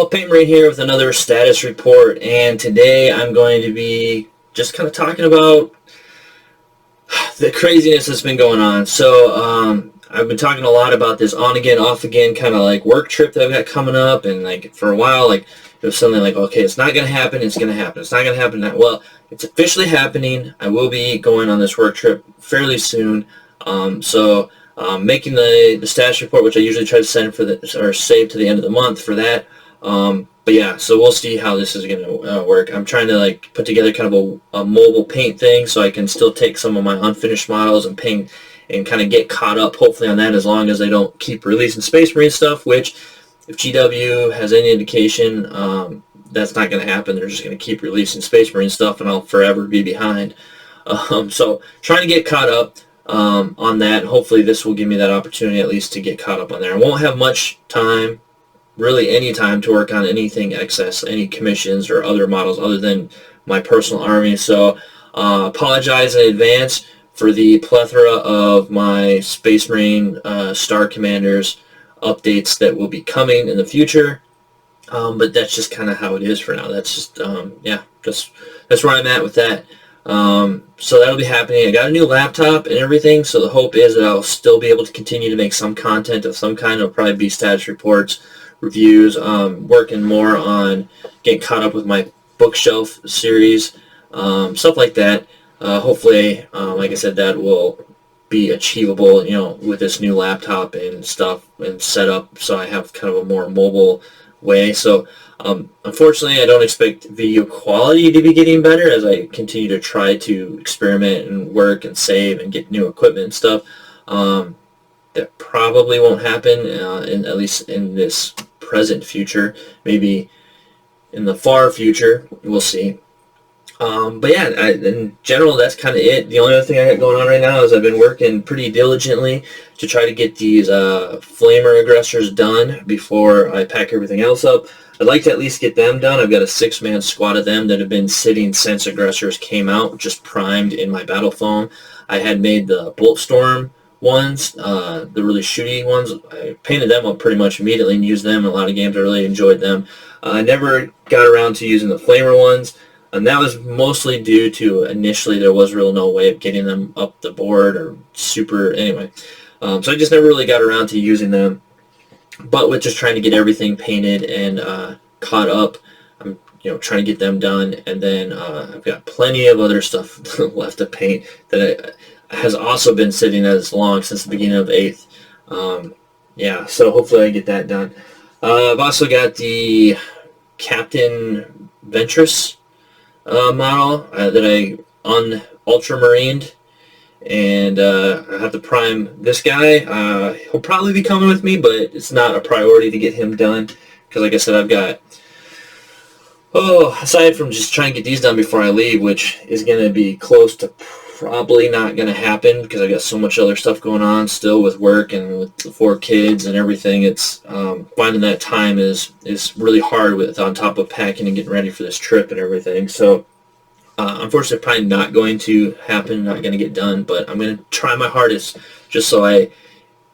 Well, Paint Marine here with another status report, and today I'm going to be just kind of talking about the craziness that's been going on. So I've been talking a lot about this on again, off again kind of like work trip that I've got coming up, and like for a while, like it was something like, okay, it's not going to happen, it's going to happen, it's not going to happen. Well, it's officially happening. I will be going on this work trip fairly soon. Making the status report, which I usually try to send for or save to the end of the month for that. But yeah, so we'll see how this is going to work. I'm trying to like put together kind of a mobile paint thing so I can still take some of my unfinished models and paint and kind of get caught up hopefully on that, as long as they don't keep releasing Space Marine stuff, which if GW has any indication, that's not going to happen. They're just going to keep releasing Space Marine stuff and I'll forever be behind. So trying to get caught up on that. Hopefully this will give me that opportunity at least to get caught up on there. I won't have much time, really any time, to work on anything excess, any commissions or other models other than my personal army. So apologize in advance for the plethora of my Space Marine Star Commanders updates that will be coming in the future. But that's just kind of how it is for now. That's just, yeah, that's where I'm at with that. So that'll be happening. I got a new laptop and everything, so the hope is that I'll still be able to continue to make some content of some kind. It'll probably be status reports, reviews, working more on getting caught up with my bookshelf series, stuff like that. Hopefully, like I said, that will be achievable, you know, with this new laptop and stuff and setup, so I have kind of a more mobile way. So unfortunately, I don't expect video quality to be getting better as I continue to try to experiment and work and save and get new equipment and stuff. That probably won't happen, at least in this present future. Maybe in the far future, we'll see. But yeah, in general, that's kind of it. The only other thing I got going on right now is I've been working pretty diligently to try to get these flamer aggressors done before I pack everything else up. I'd like to at least get them done. I've got a 6-man squad of them that have been sitting since aggressors came out, just primed in my battle foam. I had made the Bulletstorm ones, the really shooty ones. I painted them up pretty much immediately and used them in a lot of games. I really enjoyed them. I never got around to using the flamer ones. And that was mostly due to initially there was really no way of getting them up the board or super, anyway. So I just never really got around to using them. But with just trying to get everything painted and caught up, I'm trying to get them done. And then I've got plenty of other stuff left to paint that has also been sitting as long since the beginning of 8th. Yeah, so hopefully I get that done. I've also got the Captain Ventress model that I ultramarined, and I have to prime this guy. He'll probably be coming with me, but it's not a priority to get him done because, like I said, I've got, aside from just trying to get these done before I leave, which is going to be close to probably not going to happen because I've got so much other stuff going on still with work and with the 4 kids and everything. It's finding that time is really hard with on top of packing and getting ready for this trip and everything. So unfortunately, probably not going to happen, not going to get done, but I'm going to try my hardest just so I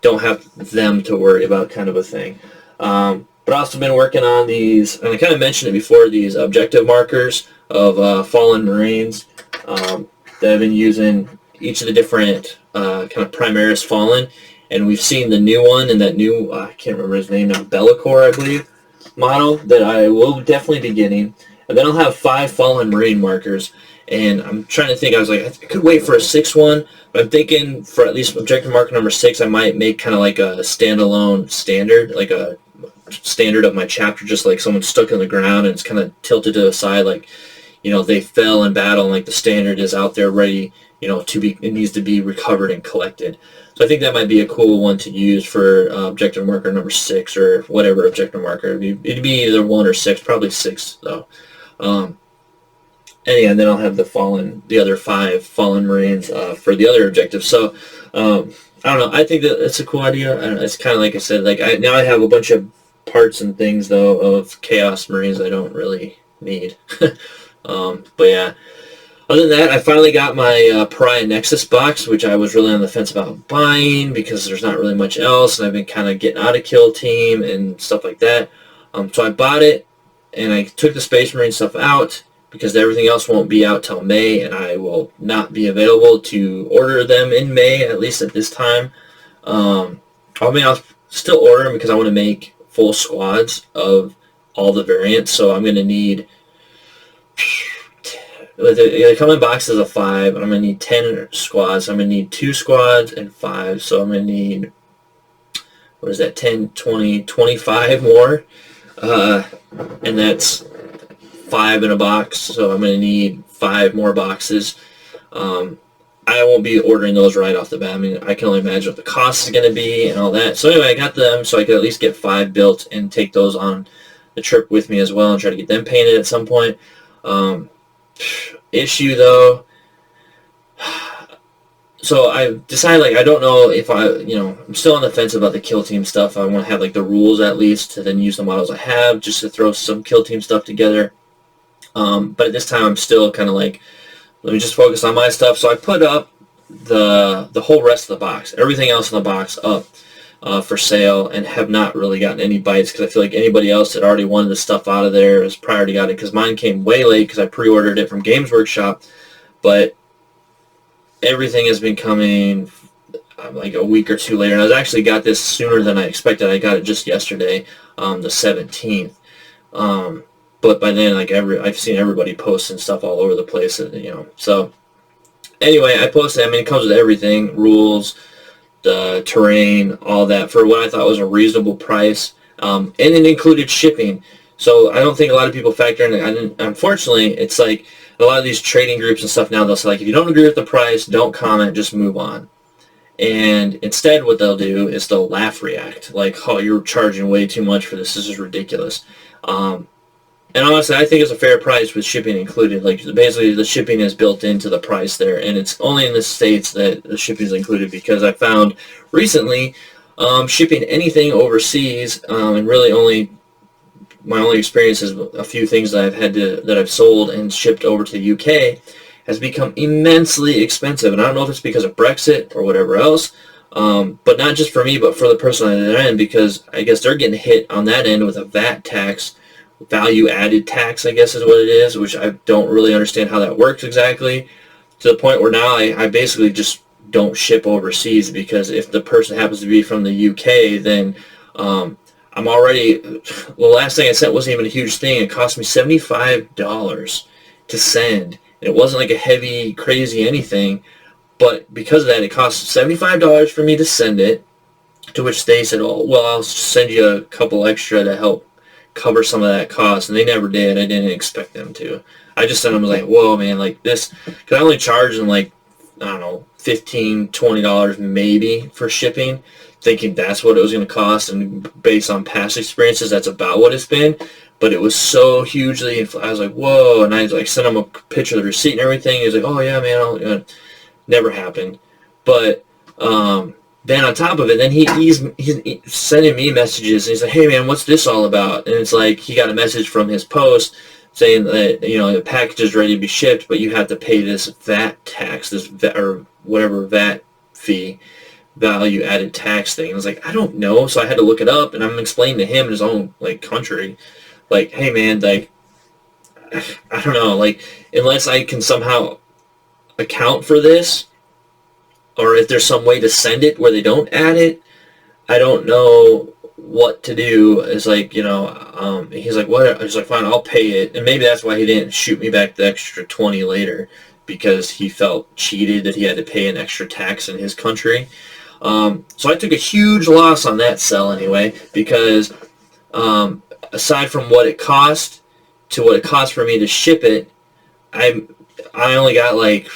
don't have them to worry about, kind of a thing. But I've also been working on these, and I kind of mentioned it before, these objective markers of fallen Marines that I've been using, each of the different kind of Primaris Fallen, and we've seen the new one and that new, I can't remember his name now, Bellicor, I believe, model that I will definitely be getting. And then I'll have 5 Fallen Marine markers, and I'm trying to think, I was like, I could wait for a 6th one, but I'm thinking for at least objective marker number 6, I might make kind of like a standalone standard, like a standard of my chapter, just like someone stuck in the ground and it's kind of tilted to the side, like, they fell in battle, and like the standard is out there ready, to be, it needs to be recovered and collected. So I think that might be a cool one to use for objective marker number 6 or whatever objective marker. It'd be either 1 or 6, probably 6 though. And yeah, and then I'll have the other 5 Fallen Marines for the other objectives. So I don't know. I think that it's a cool idea. It's kind of like I said, like now I have a bunch of parts and things though of Chaos Marines I don't really need. But yeah, other than that, I finally got my Pariah Nexus box, which I was really on the fence about buying because there's not really much else, and I've been kind of getting out of Kill Team and stuff like that. So I bought it, and I took the Space Marine stuff out because everything else won't be out till May, and I will not be available to order them in May, at least at this time. I'll still order them because I want to make full squads of all the variants, so I'm going to need... They come in boxes of 5, and I'm going to need 10 squads. I'm going to need 2 squads and 5, so I'm going to need, what is that, 10, 20, 25 more, and that's 5 in a box, so I'm going to need 5 more boxes. I won't be ordering those right off the bat. I mean, I can only imagine what the cost is going to be and all that. So anyway, I got them so I could at least get 5 built and take those on the trip with me as well and try to get them painted at some point. Issue though, so I decided, like, I don't know if I'm still on the fence about the kill team stuff. I want to have, like, the rules at least to then use the models I have just to throw some kill team stuff together. But at this time I'm still kind of like, let me just focus on my stuff. So I put up the whole rest of the box, everything else in the box up for sale, and have not really gotten any bites because I feel like anybody else that already wanted the stuff out of there has priority got it, because mine came way late because I pre-ordered it from Games Workshop, but everything has been coming like a week or two later, and I actually got this sooner than I expected. I got it just yesterday, the 17th. But by then, like, I've seen everybody posting stuff all over the place, So anyway, I posted. I mean, it comes with everything, rules, the terrain, all that, for what I thought was a reasonable price, and it included shipping. So I don't think a lot of people factor in. Unfortunately, it's like a lot of these trading groups and stuff now, they'll say, like, if you don't agree with the price, don't comment, just move on. And instead what they'll do is they'll laugh react, like, oh, you're charging way too much for this is ridiculous. And honestly, I think it's a fair price with shipping included. Like, basically, the shipping is built into the price there, and it's only in the States that the shipping is included, because I found recently shipping anything overseas, and really my only experience is a few things that I've sold and shipped over to the UK, has become immensely expensive. And I don't know if it's because of Brexit or whatever else, but not just for me, but for the person on the end, because I guess they're getting hit on that end with a VAT tax. Value added tax, I guess is what it is, which I don't really understand how that works exactly, to the point where now I basically just don't ship overseas, because if the person happens to be from the UK, then I'm already, the last thing I sent wasn't even a huge thing. It cost me $75 to send, and it wasn't like a heavy, crazy anything, but because of that, it cost $75 for me to send it, to which they said, oh, well, I'll send you a couple extra to help cover some of that cost, and they never did. I didn't expect them to. I just sent them, like, whoa, man, like this, because I only charged them, like, I don't know, $15, $20 maybe for shipping, thinking that's what it was going to cost, and based on past experiences, that's about what it's been. But it was so hugely, I was like, whoa, and I like sent him a picture of the receipt and everything. He was like, oh yeah, man, never happened. But then on top of it, then he's sending me messages, and he's like, hey man, what's this all about? And it's like, he got a message from his post saying that, the package is ready to be shipped, but you have to pay this VAT tax, this VAT, or whatever VAT fee, value added tax thing. I was like, I don't know. So I had to look it up, and I'm explaining to him in his own, like, country, like, hey man, like, I don't know, like, unless I can somehow account for this, or if there's some way to send it where they don't add it, I don't know what to do. It's like, he's like, what? I was like, fine, I'll pay it. And maybe that's why he didn't shoot me back the extra 20 later, because he felt cheated that he had to pay an extra tax in his country. So I took a huge loss on that sell anyway, because aside from what it cost to what it cost for me to ship it, I only got, like,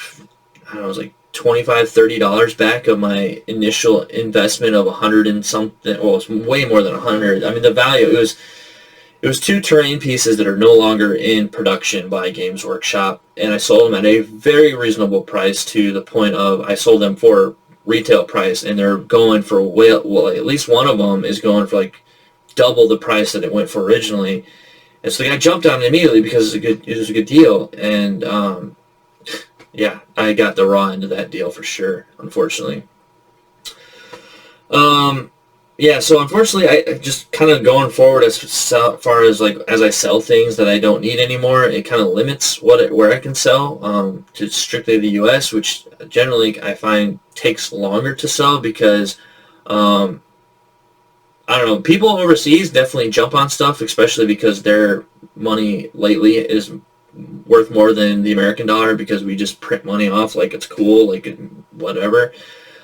I don't know, it was like $25-$30 back of my initial investment of 100 and something. Well, it was way more than 100. I mean, the value, it was 2 terrain pieces that are no longer in production by Games Workshop, and I sold them at a very reasonable price, to the point of I sold them for retail price, and they're going for well, at least one of them is going for like double the price that it went for originally. And so the guy jumped on it immediately because it was a good deal, and yeah, I got the raw end of that deal for sure, unfortunately. yeah, so unfortunately, I just kind of going forward as far as like as I sell things that I don't need anymore, it kind of limits where I can sell to strictly the U.S., which generally I find takes longer to sell because um, I don't know, people overseas definitely jump on stuff, especially because their money lately is worth more than the American dollar because we just print money off like it's cool, like whatever.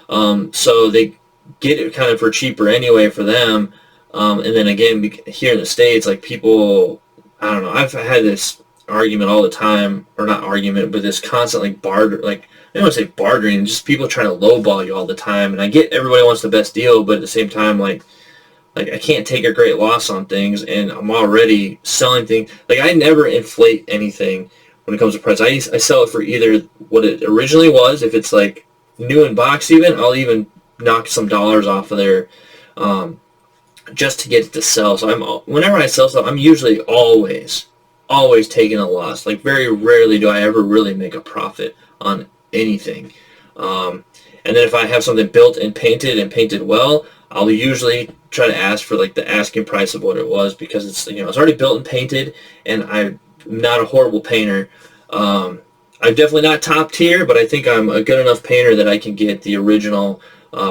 So they get it kind of for cheaper anyway for them. And then again, here in the States, like people, I don't know, I've had this argument all the time, or not argument, but this constant like barter, like I don't want to say bartering, just people trying to lowball you all the time. And I get everybody wants the best deal, but at the same time, like I can't take a great loss on things, and I'm already selling things. Like I never inflate anything when it comes to price. I sell it for either what it originally was. If it's like new in box, even I'll even knock some dollars off of there, just to get it to sell. So whenever I sell stuff, I'm usually always taking a loss. Like very rarely do I ever really make a profit on anything. And then if I have something built and painted well, I'll usually try to ask for like the asking price of what it was because it's it's already built and painted, and I'm not a horrible painter. I'm definitely not top tier, but I think I'm a good enough painter that I can get the original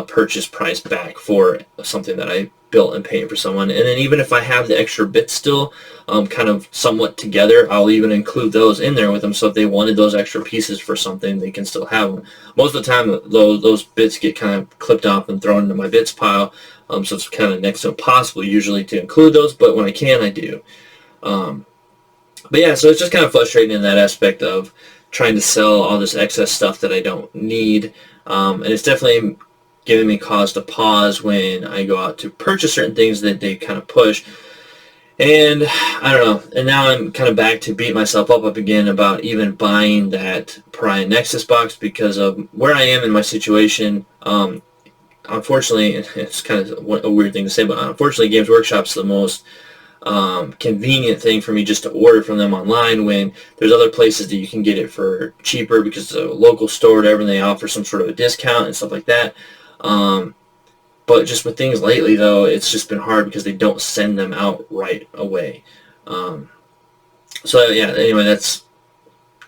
purchase price back for something that I built and painted for someone. And then even if I have the extra bits still kind of somewhat together, I'll even include those in there with them. So if they wanted those extra pieces for something, they can still have them. Most of the time, those bits get kind of clipped off and thrown into my bits pile. So it's kind of next to impossible usually to include those, but when I can, I do. But yeah, so it's just kind of frustrating in that aspect of trying to sell all this excess stuff that I don't need. And it's definitely giving me cause to pause when I go out to purchase certain things that they kind of push. And I don't know. And now I'm kind of back to beat myself up again about even buying that Pariah Nexus box because of where I am in my situation. Unfortunately, it's kind of a weird thing to say, but unfortunately, Games Workshop's the most convenient thing for me just to order from them online when there's other places that you can get it for cheaper because it's a local store or whatever, and they offer some sort of a discount and stuff like that. But just with things lately, though, it's just been hard because they don't send them out right away. So yeah, anyway, that's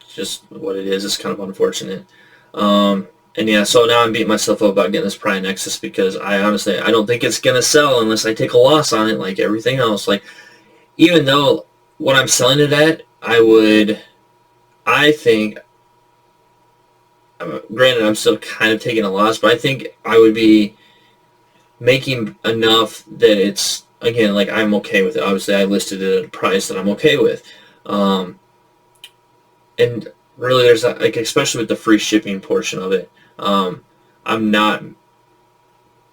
just what it is. It's kind of unfortunate. And yeah, so now I'm beating myself up about getting this Pariah Nexus because I don't think it's going to sell unless I take a loss on it like everything else. Like, even though what I'm selling it at, I think, granted I'm still kind of taking a loss, but I think I would be making enough that it's, again, like I'm okay with it. Obviously, I listed it at a price that I'm okay with. And really, there's like, especially with the free shipping portion of it, I'm not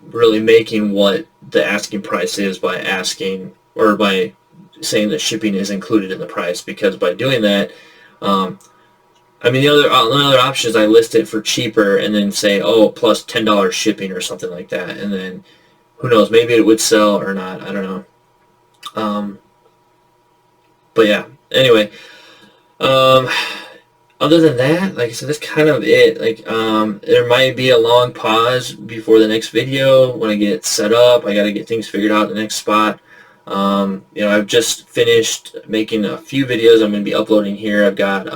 really making what the asking price is by asking or by saying that shipping is included in the price, because by doing that, I mean, the other option is I list it for cheaper and then say, oh, plus $10 shipping or something like that, and then who knows, maybe it would sell or not, I don't know. But yeah, anyway, other than that, like I said, that's kind of it. Like, there might be a long pause before the next video when I get set up. I got to get things figured out in the next spot. I've just finished making a few videos I'm going to be uploading here. I've got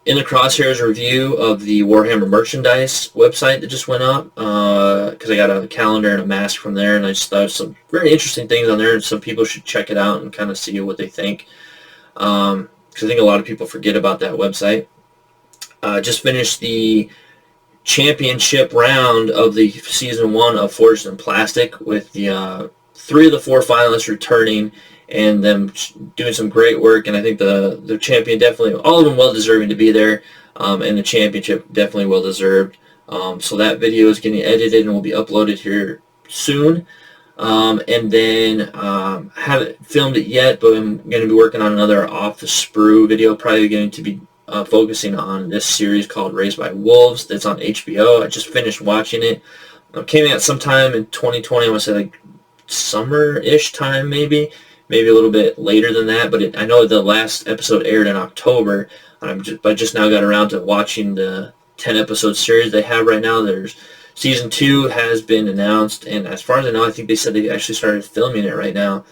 In the Crosshairs review of the Warhammer merchandise website that just went up, because I got a calendar and a mask from there, and I just thought some very interesting things on there, and some people should check it out and kind of see what they think. Because I think a lot of people forget about that website. Just finished the championship round of the season 1 of Forged in Plastic with the 3 of the 4 finalists returning and them doing some great work. And I think the champion definitely, all of them well deserving to be there, and the championship definitely well deserved. So that video is getting edited and will be uploaded here soon. And then I haven't filmed it yet, but I'm going to be working on another Off the Sprue video, probably going to be focusing on this series called Raised by Wolves that's on HBO. I just finished watching it. It came out sometime in 2020, I want to say like summer-ish time maybe a little bit later than that, but I know the last episode aired in October. I just now got around to watching the 10-episode series they have right now. There's Season 2 has been announced, and as far as I know, I think they said they actually started filming it right now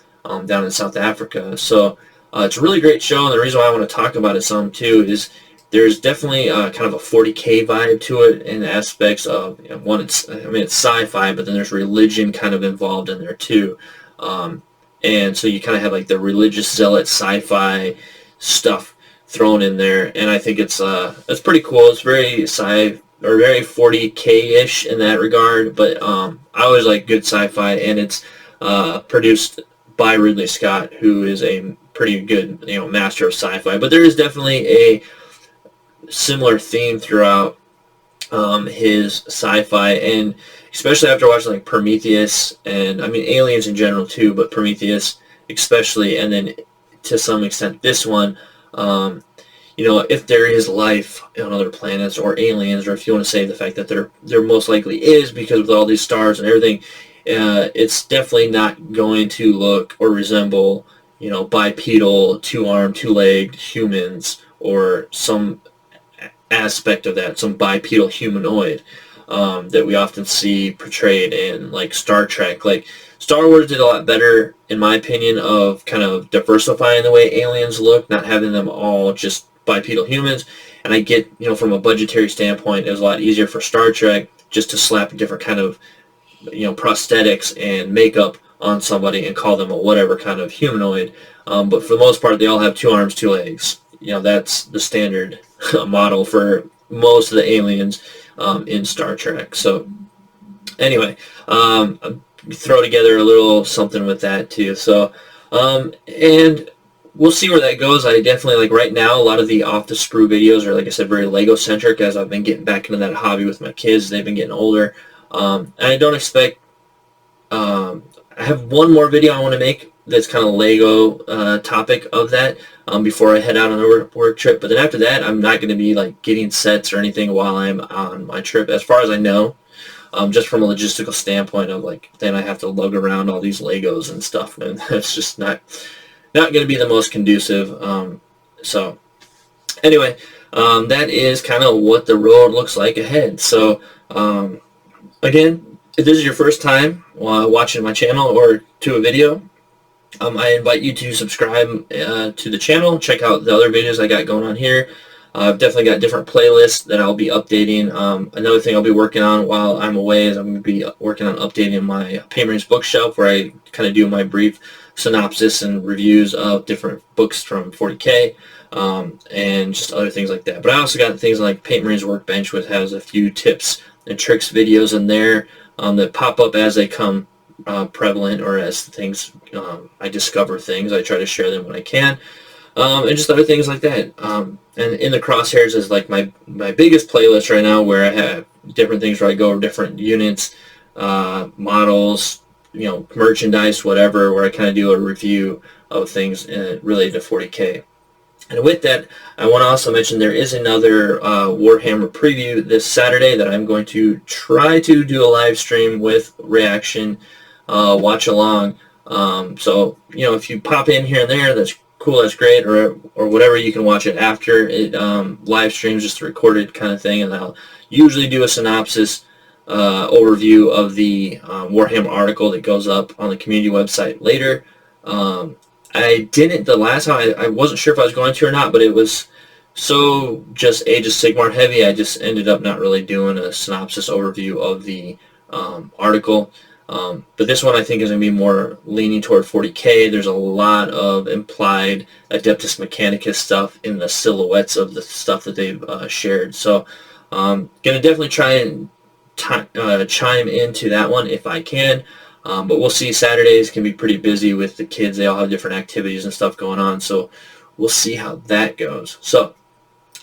down in South Africa. So it's a really great show, and the reason why I want to talk about it some too is there's definitely kind of a 40K vibe to it in aspects of, one, it's sci-fi, but then there's religion kind of involved in there too. And so you kind of have like the religious zealot sci-fi stuff thrown in there, and I think it's pretty cool. It's very very 40K-ish in that regard, but I always like good sci-fi, and it's produced by Ridley Scott, who is a pretty good master of sci-fi. But there is definitely a similar theme throughout his sci-fi, and especially after watching like Prometheus, and I mean Aliens in general too, but Prometheus especially, and then to some extent this one, if there is life on other planets or aliens, or if you want to say the fact that there most likely is, because with all these stars and everything, it's definitely not going to look or resemble bipedal, two-armed, two-legged humans, or some aspect of that, some bipedal humanoid that we often see portrayed in like Star Trek. Like Star Wars did a lot better, in my opinion, of kind of diversifying the way aliens look, not having them all just bipedal humans. And I get, from a budgetary standpoint, it was a lot easier for Star Trek just to slap a different kind of, prosthetics and makeup on somebody and call them a whatever kind of humanoid. But for the most part, they all have 2 arms, 2 legs. That's the standard model for most of the aliens in Star Trek. So anyway, throw together a little something with that too. So and we'll see where that goes. I definitely, like right now, a lot of the off the sprue videos are, like I said, very Lego centric, as I've been getting back into that hobby with my kids. They've been getting older. And I don't expect, I have one more video I want to make that's kind of Lego topic of that before I head out on a work trip. But then after that, I'm not going to be like getting sets or anything while I'm on my trip, as far as I know. Just from a logistical standpoint of like, then I have to lug around all these Legos and stuff, and that's just not going to be the most conducive. So anyway, that is kind of what the road looks like ahead. So again, if this is your first time watching my channel or to a video, I invite you to subscribe to the channel. Check out the other videos I got going on here. I've definitely got different playlists that I'll be updating. Another thing I'll be working on while I'm away is I'm going to be working on updating my Paint Marines bookshelf, where I kind of do my brief synopsis and reviews of different books from 40K, and just other things like that. But I also got things like Paint Marines Workbench, which has a few tips and tricks videos in there that pop up as they come prevalent, or as things I discover things. I try to share them when I can, and just other things like that. And in the crosshairs is like my biggest playlist right now, where I have different things where I go over different units, models, merchandise, whatever, where I kind of do a review of things related to 40K. And with that, I want to also mention there is another Warhammer preview this Saturday that I'm going to try to do a live stream with reaction, watch along. So if you pop in here and there, that's cool, that's great, or whatever. You can watch it after it live streams, just a recorded kind of thing, and I'll usually do a synopsis overview of the Warhammer article that goes up on the community website later. I didn't the last time. I wasn't sure if I was going to or not, but it was so just Age of Sigmar heavy, I just ended up not really doing a synopsis overview of the article. But this one I think is going to be more leaning toward 40K. There's a lot of implied Adeptus Mechanicus stuff in the silhouettes of the stuff that they've shared. So going to definitely try and chime into that one if I can. But we'll see. Saturdays can be pretty busy with the kids. They all have different activities and stuff going on. So we'll see how that goes. So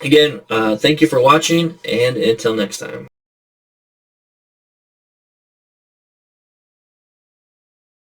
again, thank you for watching, and until next time.